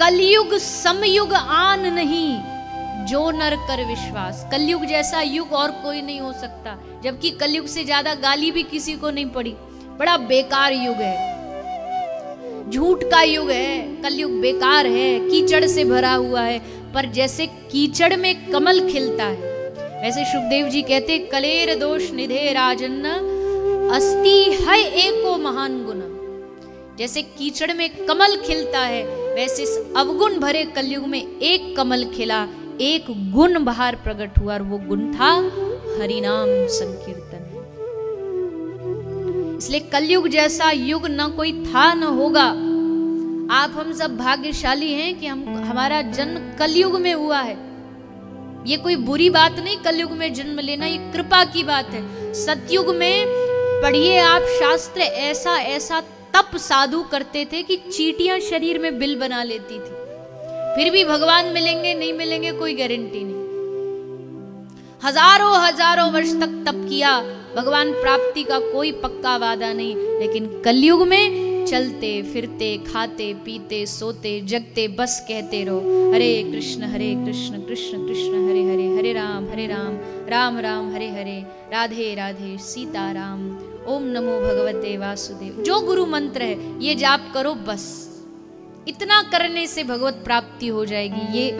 कलयुग समयुग आन नहीं, जो नर कर विश्वास। कलयुग जैसा युग और कोई नहीं हो सकता, जबकि कलयुग से ज्यादा गाली भी किसी को नहीं पड़ी। बड़ा बेकार युग है, झूठ का युग है, कलयुग बेकार है, कीचड़ से भरा हुआ है। पर जैसे कीचड़ में कमल खिलता है, वैसे सुखदेव जी कहते कलेर दोष निधे राजन अस्ति है एको महान गुण। जैसे कीचड़ में कमल खिलता है, वैसे इस अवगुण भरे कलयुग में एक कमल खिला, एक गुण बाहर प्रकट हुआ, और वो गुण था हरिनाम संकीर्तन। इसलिए कलयुग जैसा युग न कोई था न होगा। आप हम सब भाग्यशाली हैं कि हमारा जन्म कलयुग में हुआ है। ये कोई बुरी बात नहीं, कलयुग में जन्म लेना ये कृपा की बात है। सतयुग में पढ़िए आप शास्त्र, ऐसा ऐसा तप साधु करते थे कि चींटियां शरीर में बिल बना लेती थी, फिर भी भगवान मिलेंगे नहीं मिलेंगे कोई गारंटी नहीं। हजारों हजारों वर्ष तक तप किया, भगवान प्राप्ति का कोई पक्का वादा नहीं। लेकिन कलयुग में चलते फिरते खाते पीते सोते जगते बस कहते रहो हरे कृष्ण कृष्ण कृष्ण हरे हरे, हरे राम राम राम हरे हरे, राधे राधे सीता राम, ओम नमो भगवते वासुदेव। जो गुरु मंत्र है ये जाप करो, बस इतना करने से भगवत प्राप्ति हो जाएगी। ये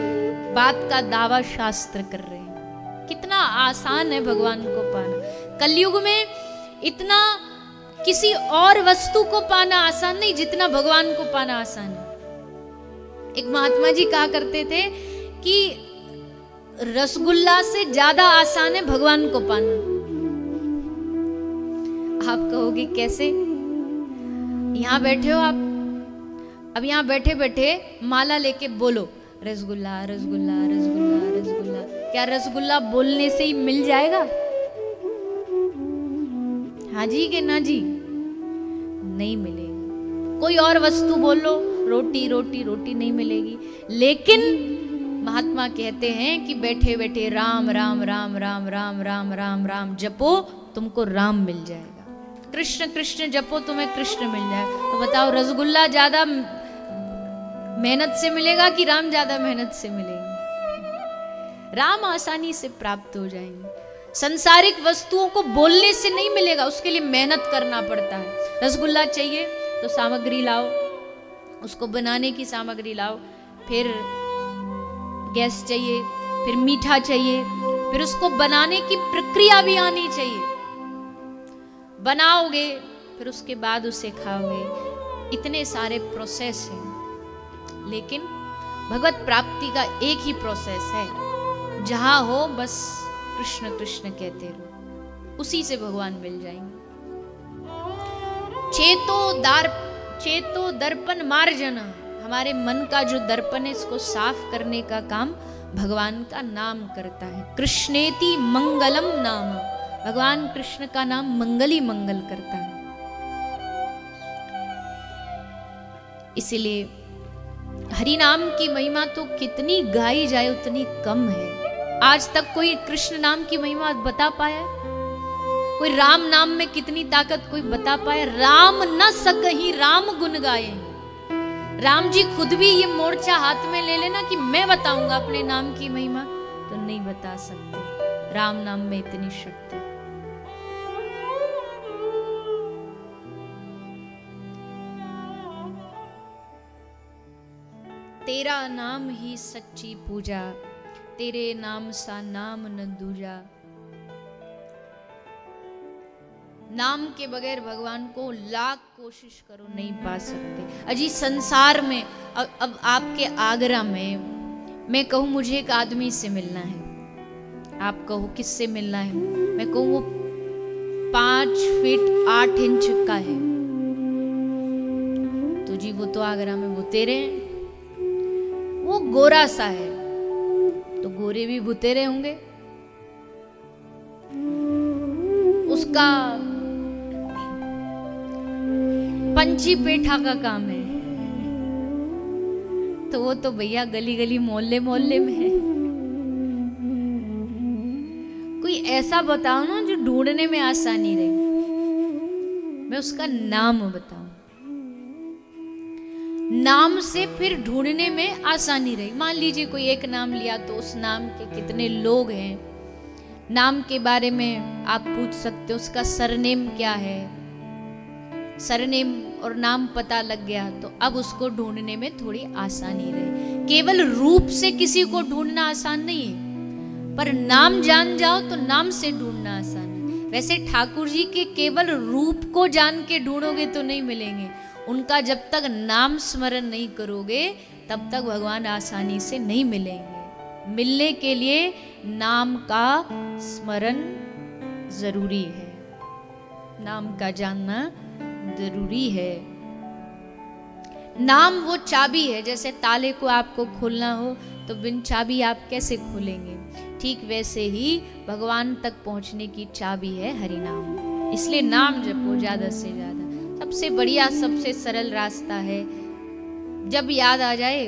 बात का दावा शास्त्र कर रहे हैं। कितना आसान है भगवान को पाना। कलयुग में इतना किसी और वस्तु को पाना आसान नहीं जितना भगवान को पाना आसान है। एक महात्मा जी कहा करते थे कि रसगुल्ला से ज्यादा आसान है भगवान को पाना। आप कहोगे कैसे? यहां बैठे हो आप, अब यहां बैठे बैठे माला लेके बोलो रसगुल्ला रसगुल्ला रसगुल्ला रसगुल्ला। क्या रसगुल्ला बोलने से ही मिल जाएगा? हाँ जी के ना जी? नहीं मिलेगा। कोई और वस्तु बोल लो, रोटी रोटी रोटी नहीं मिलेगी। लेकिन महात्मा कहते हैं कि बैठे बैठे राम राम राम राम राम राम राम राम जपो, तुमको राम मिल जाएगा। कृष्ण कृष्ण जपो, तुम्हें कृष्ण मिल जाएगा। तो बताओ रसगुल्ला ज्यादा मेहनत से मिलेगा कि राम ज्यादा मेहनत से मिलेंगे? राम आसानी से प्राप्त हो जाएंगे। संसारिक वस्तुओं को बोलने से नहीं मिलेगा, उसके लिए मेहनत करना पड़ता है। रसगुल्ला चाहिए तो सामग्री लाओ, उसको बनाने की सामग्री लाओ, फिर गैस चाहिए, फिर मीठा चाहिए, फिर उसको बनाने की प्रक्रिया भी आनी चाहिए। बनाओगे फिर उसके बाद उसे खाओगे। इतने सारे प्रोसेस हैं। लेकिन भगवत प्राप्ति का एक ही प्रोसेस है, जहां हो बस कृष्ण कृष्ण कहते रहो, उसी से भगवान मिल जाएंगे। चेतो दर्पण मार्जन, हमारे मन का जो दर्पण है इसको साफ करने का काम भगवान का नाम करता है। कृष्णेति मंगलम नाम, भगवान कृष्ण का नाम मंगल ही मंगल करता है। इसलिए हरि नाम की महिमा तो कितनी गाई जाए उतनी कम है। आज तक कोई कृष्ण नाम की महिमा बता पाया? कोई राम नाम में कितनी ताकत कोई बता पाया? राम न सकहि राम गुण गाए। राम जी खुद भी ये मोर्चा हाथ में ले लेना कि मैं बताऊंगा अपने नाम की महिमा, तो नहीं बता सकते। राम नाम में इतनी शक्ति। तेरा नाम ही सच्ची पूजा, तेरे नाम सा नाम न दूजा। नाम के बगैर भगवान को लाख कोशिश करो नहीं पा सकते। अजी संसार में अब आपके आगरा में मैं कहूँ मुझे एक आदमी से मिलना है, आप कहो किससे मिलना है? मैं कहूँ वो 5 फीट 8 इंच का है, तो जी वो तो आगरा में भुतेरे हैं। वो गोरा सा है तो गोरे भी भुतेरे होंगे। उसका पंची पेठा का काम है, तो वो तो भैया गली गली मोहल्ले मोहल्ले में है। कोई ऐसा बताओ ना जो ढूंढने में आसानी रहे। मैं उसका नाम बताऊं। नाम से फिर ढूंढने में आसानी रही। मान लीजिए कोई एक नाम लिया तो उस नाम के कितने लोग हैं, नाम के बारे में आप पूछ सकते हो उसका सरनेम क्या है, सरनेम और नाम पता लग गया तो अब उसको ढूंढने में थोड़ी आसानी रहे। केवल रूप से किसी को ढूंढना आसान नहीं है, पर नाम जान जाओ तो नाम से ढूंढना आसान है। वैसे ठाकुर जी के केवल रूप को जान के ढूंढोगे तो नहीं मिलेंगे, उनका जब तक नाम स्मरण नहीं करोगे तब तक भगवान आसानी से नहीं मिलेंगे। मिलने के लिए नाम का स्मरण जरूरी है, नाम का जानना जरूरी है। नाम वो चाबी है, जैसे ताले को आपको खोलना हो तो बिन चाबी आप कैसे खोलेंगे, ठीक वैसे ही भगवान तक पहुंचने की चाबी है हरि नाम। इसलिए नाम जपो ज्यादा से ज्यादा, सबसे बढ़िया सबसे सरल रास्ता है। जब याद आ जाए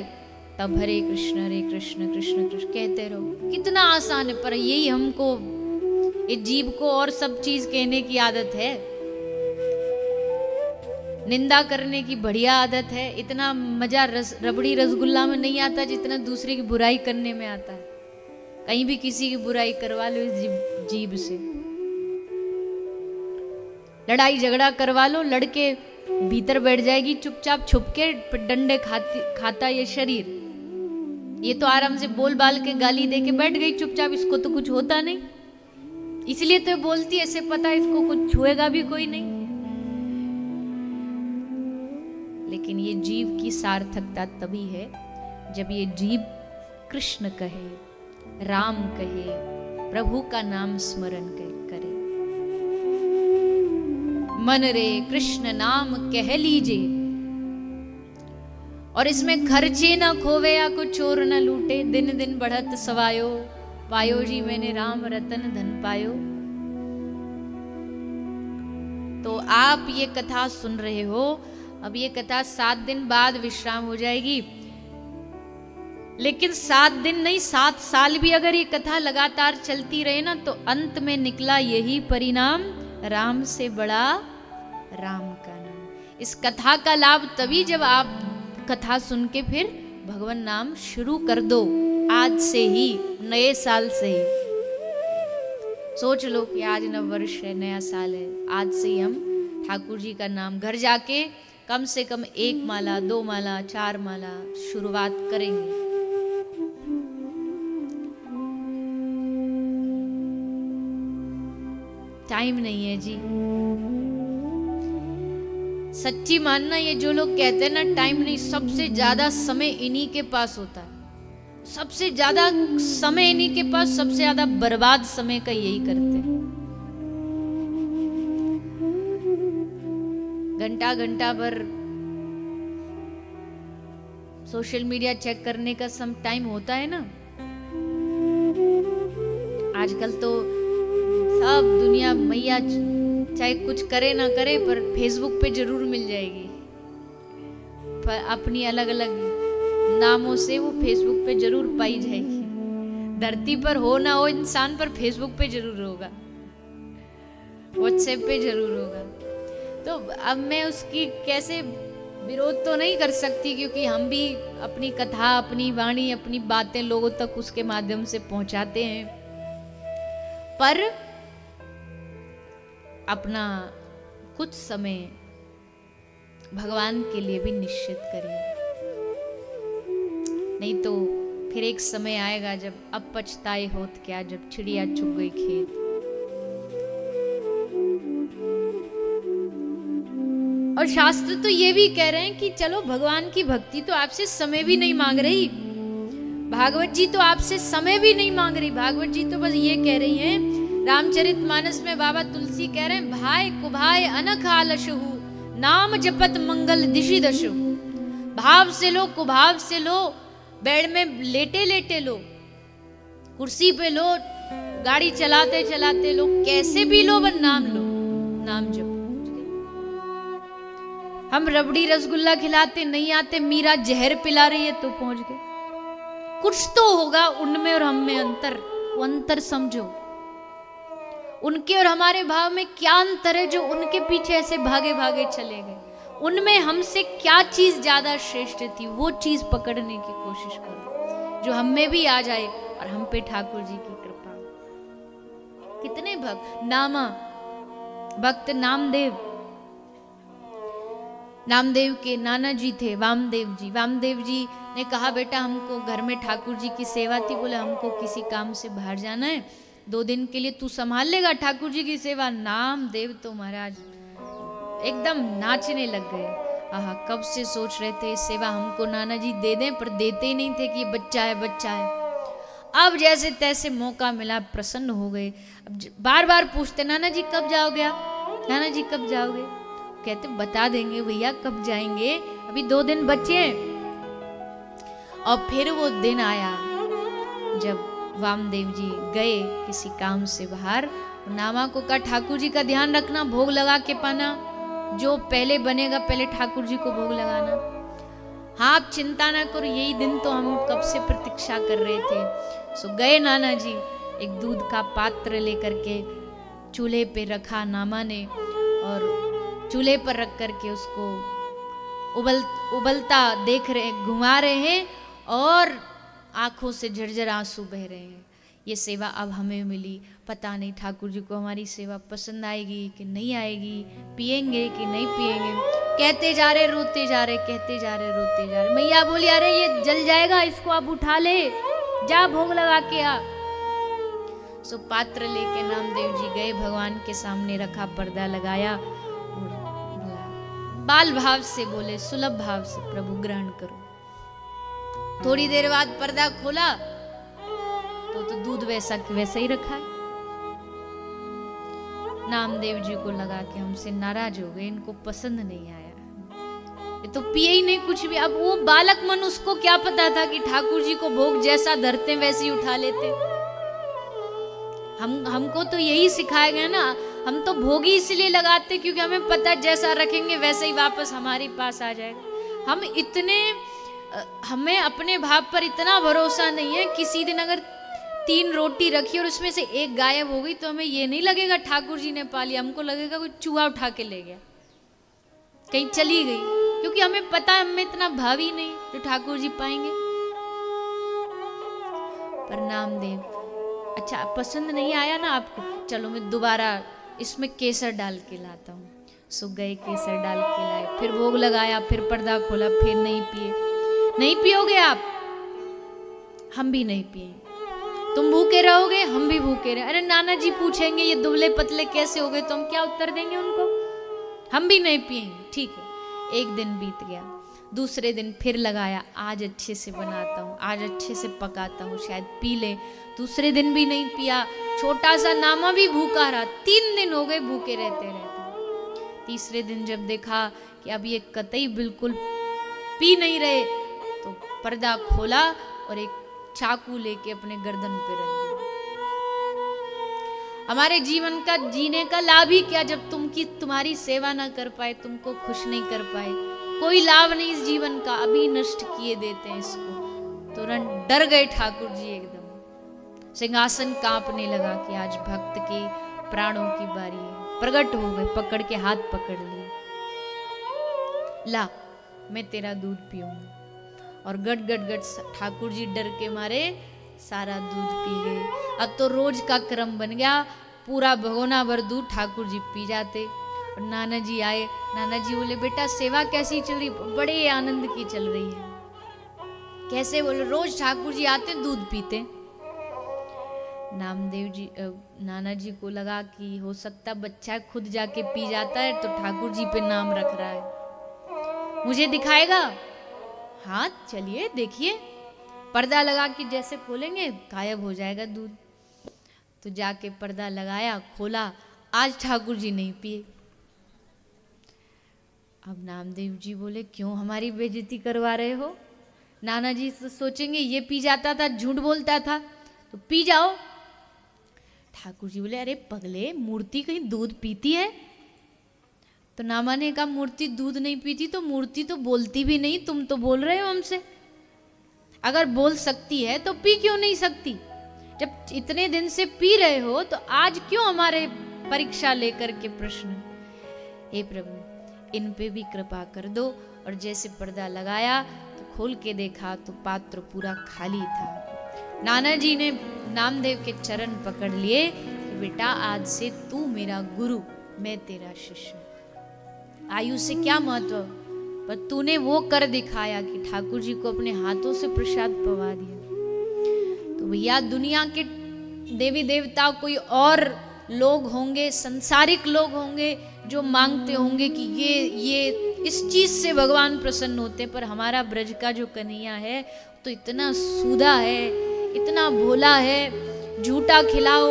तब हरे कृष्ण कृष्ण कृष्ण कहते रहो। कितना आसान है, पर यही हमको इस जीव को और सब चीज कहने की आदत है, निंदा करने की बढ़िया आदत है। इतना मजा रबड़ी रसगुल्ला में नहीं आता जितना दूसरे की बुराई करने में आता है। कहीं भी किसी की बुराई करवा लो इस जीभ से, लड़ाई झगड़ा करवा लो, लड़के भीतर बैठ जाएगी चुपचाप छुप के, डंडे खाता ये शरीर। ये तो आराम से बोल बाल के गाली दे के बैठ गई चुपचाप, इसको तो कुछ होता नहीं, इसलिए तो बोलती, ऐसे पता इसको कुछ छुएगा भी कोई नहीं। लेकिन ये जीव की सार्थकता तभी है जब ये जीव कृष्ण कहे, राम कहे, प्रभु का नाम स्मरण करे। मन रे कृष्ण नाम कह लीजे, और इसमें खर्चे न खोवे या कुछ चोर न लूटे, दिन दिन बढ़त सवायो, पायो जी मैंने राम रतन धन पायो। तो आप ये कथा सुन रहे हो, अब ये कथा 7 दिन बाद विश्राम हो जाएगी, लेकिन 7 दिन नहीं 7 साल भी अगर ये कथा लगातार चलती रहे ना, तो अंत में निकला यही परिणाम, राम से बड़ा राम का नाम। इस कथा का लाभ तभी जब आप कथा सुन के फिर भगवान नाम शुरू कर दो, आज से ही, नए साल से ही। सोच लो कि आज नव वर्ष है, नया साल है, आज से ही हम ठाकुर जी का नाम घर जाके कम से कम 1 माला 2 माला 4 माला शुरुआत करेंगे। टाइम नहीं है जी, सच्ची मानना, ये जो लोग कहते हैं ना टाइम नहीं, सबसे ज्यादा समय इन्हीं के पास होता है, सबसे ज्यादा समय इन्हीं के पास, सबसे ज्यादा बर्बाद समय का यही करते हैं। घंटा घंटा भर सोशल मीडिया चेक करने का सम टाइम होता है ना। आजकल तो सब दुनिया मैया चाहे कुछ करे ना करे पर फेसबुक पे जरूर मिल जाएगी, पर अपनी अलग अलग नामों से वो फेसबुक पे जरूर पाई जाएगी। धरती पर हो ना हो इंसान, पर फेसबुक पे जरूर होगा, व्हाट्सएप पे जरूर होगा। तो अब मैं उसकी कैसे विरोध तो नहीं कर सकती, क्योंकि हम भी अपनी कथा, अपनी वाणी, अपनी बातें लोगों तक उसके माध्यम से पहुंचाते हैं, पर अपना कुछ समय भगवान के लिए भी निश्चित करिए, नहीं तो फिर एक समय आएगा जब अब पछताए होत क्या, जब चिड़िया चुग गई खेत। और शास्त्र तो ये भी कह रहे हैं कि चलो भगवान की भक्ति तो आपसे समय भी नहीं मांग रही, भागवत जी तो आपसे समय भी नहीं मांग रही। भागवत जी तो बस ये कह रही हैं, रामचरितमानस में बाबा तुलसी कह रहे हैं, भाई कुभाय अनख आलसहु, नाम जपत मंगल दिशि दशु। भाव से लो, कुभाव से लो, बेड में लेटे लेटे लो, कुर्सी पे लो, गाड़ी चलाते चलाते लो, कैसे भी लो, बस नाम लो, नाम जपो। हम रबड़ी रसगुल्ला खिलाते नहीं आते, मीरा जहर पिला रही है तो पहुंच गए। कुछ तो होगा उनमें और हम में अंतर, वो अंतर समझो। उनके और हमारे भाव में क्या अंतर है जो उनके पीछे ऐसे भागे भागे चले गए। उनमें हमसे क्या चीज ज्यादा श्रेष्ठ थी, वो चीज पकड़ने की कोशिश करो जो हम में भी आ जाए और हम पे ठाकुर जी की कृपा। कितने भक्त नामदेव के नाना जी थे वामदेव जी ने कहा, बेटा हमको घर में ठाकुर जी की सेवा थी, बोले हमको किसी काम से बाहर जाना है, 2 दिन के लिए तू संभाल लेगा ठाकुर जी की सेवा। नामदेव तो महाराज एकदम नाचने लग गए। आहा, कब से सोच रहे थे सेवा हमको नाना जी दे दें, पर देते ही नहीं थे कि ये बच्चा है। अब जैसे तैसे मौका मिला, प्रसन्न हो गए। अब बार बार पूछते, नाना जी कब जाओगे नाना जी कब जाओगे? कहते बता देंगे भैया कब जाएंगे, अभी 2 दिन बचे हैं। और फिर वो दिन आया जब वामदेव जी गए किसी काम से बाहर, नामा को कहा ठाकुर जी का ध्यान रखना, भोग लगा के पाना, जो पहले बनेगा पहले ठाकुर जी को भोग लगाना। हाँ आप चिंता ना करो, यही दिन तो हम कब से प्रतीक्षा कर रहे थे। सो गए नाना जी, एक दूध का पात्र लेकर के चूल्हे पे रखा नामा ने, और चूल्हे पर रख करके उसको उबलता देख रहे, घुमा रहे हैं और आंखों से झरझर आंसू बह रहे हैं। ये सेवा अब हमें मिली, पता नहीं ठाकुर जी को हमारी सेवा पसंद आएगी कि नहीं आएगी, पिएंगे कि नहीं पिएंगे। कहते जा रहे रोते जा रहे, कहते जा रहे रोते जा रहे। मैया बोली अरे ये जल जाएगा, इसको अब उठा ले, जा भोग लगा के आ। सो पात्र लेके नामदेव जी गए, भगवान के सामने रखा, पर्दा लगाया और बाल भाव से बोले, सुलभ भाव से प्रभु ग्रहण करो। थोड़ी देर बाद पर्दा खोला तो दूध वैसा कि वैसा ही रखा है। नामदेव जी को लगा कि हमसे नाराज हो गए, इनको पसंद नहीं आया, ये तो पिए ही नहीं कुछ भी। अब वो बालक मन, उसको क्या पता था कि ठाकुर जी को भोग जैसा धरते वैसे ही उठा लेते। हमको तो यही सिखाया गया ना, हम तो भोग ही इसलिए लगाते क्योंकि हमें पता है जैसा रखेंगे वैसे ही वापस हमारे पास आ जाएगा। हमें अपने भाव पर इतना भरोसा नहीं है, किसी दिन अगर 3 रोटी रखी और उसमें से एक गायब हो गई तो हमें ये नहीं लगेगा ठाकुर जी ने पा लिया, हमको लगेगा कोई चूहा उठा के ले गया, कहीं चली गई, क्योंकि हमें पता है हमें इतना भाव ही नहीं जो ठाकुर जी पाएंगे। पर नामदेव, अच्छा पसंद नहीं आया ना आपको, चलो मैं दोबारा इसमें केसर डाल के लाता हूँ। सो गए, केसर डाल के लाए, फिर भोग लगाया, फिर पर्दा खोला, फिर नहीं पिए। नहीं पियोगे आप, हम भी नहीं पिएंगे, तुम भूखे रहोगे हम भी भूखे रहे। अरे नाना जी पूछेंगे ये दुबले पतले कैसे हो गए, तो हम क्या उत्तर देंगे उनको, हम भी नहीं पिएंगे। ठीक है, एक दिन बीत गया, दूसरे दिन फिर लगाया, आज अच्छे से बनाता हूँ, आज अच्छे से पकाता हूँ, शायद पी ले। दूसरे दिन भी नहीं पिया, छोटा सा नामा भी भूखा रहा, 3 दिन हो गए भूखे रहते रहते। तीसरे दिन जब देखा कि अब ये कतई बिल्कुल पी नहीं रहे, तो पर्दा खोला और एक चाकू लेके अपने गर्दन पे रख दिया। हमारे जीवन का जीने का लाभ ही क्या, जब तुम्हारी सेवा ना कर पाए, तुमको खुश नहीं कर पाए, कोई लाभ नहीं इस जीवन का, अभी नष्ट किए देते हैं इसको। तुरंत डर गए ठाकुर जी, एकदम सिंहासन कांपने लगा कि आज भक्त के प्राणों की बारी है। प्रकट हो गए, पकड़ के हाथ पकड़ लिए, ला मैं तेरा दूध पीऊंगा। और गट गट गट ठाकुर जी डर के मारे सारा दूध पी गए। अब तो रोज का क्रम बन गया, पूरा भगोना भर दूध ठाकुर जी पी जाते। और नाना जी आए, नाना जी बोले बेटा सेवा कैसी चल रही? बड़े आनंद की चल रही है। कैसे? बोले रोज ठाकुर जी आते दूध पीते। नामदेव जी नाना जी को लगा कि हो सकता बच्चा खुद जाके पी जाता है तो ठाकुर जी पे नाम रख रहा है, मुझे दिखाएगा। हाँ चलिए देखिए, पर्दा लगा के जैसे खोलेंगे गायब हो जाएगा दूध। तो जाके पर्दा लगाया, खोला, आज ठाकुर जी नहीं पिए। अब नामदेव जी बोले क्यों हमारी बेइज्जती करवा रहे हो? नाना जी सोचेंगे ये पी जाता था, झूठ बोलता था, तो पी जाओ। ठाकुर जी बोले अरे पगले, मूर्ति कहीं दूध पीती है? तो नामा ने कहा मूर्ति दूध नहीं पीती तो मूर्ति तो बोलती भी नहीं, तुम तो बोल रहे हो हमसे। अगर बोल सकती है तो पी क्यों नहीं सकती? जब इतने दिन से पी रहे हो तो आज क्यों हमारे परीक्षा लेकर के प्रश्न? हे प्रभु, इन पे भी कृपा कर दो। और जैसे पर्दा लगाया तो खोल के देखा तो पात्र पूरा खाली था। नाना जी ने नामदेव के चरण पकड़ लिए कि बेटा आज से तू मेरा गुरु, मैं तेरा शिष्य। आयु से क्या महत्व, पर तूने वो कर दिखाया कि ठाकुर जी को अपने हाथों से प्रसाद पवा दिया। तो भैया दुनिया के देवी देवता कोई और लोग होंगे, संसारिक लोग होंगे जो मांगते होंगे कि ये इस चीज से भगवान प्रसन्न होते, पर हमारा ब्रज का जो कन्हैया है तो इतना सूधा है, इतना भोला है। झूठा खिलाओ,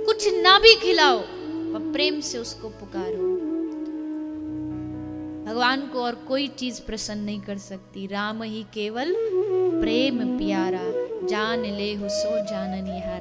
कुछ ना भी खिलाओ, पर प्रेम से उसको पुकारो। भगवान को और कोई चीज प्रसन्न नहीं कर सकती। राम ही केवल प्रेम प्यारा, जान ले हो सो जाननिहारा।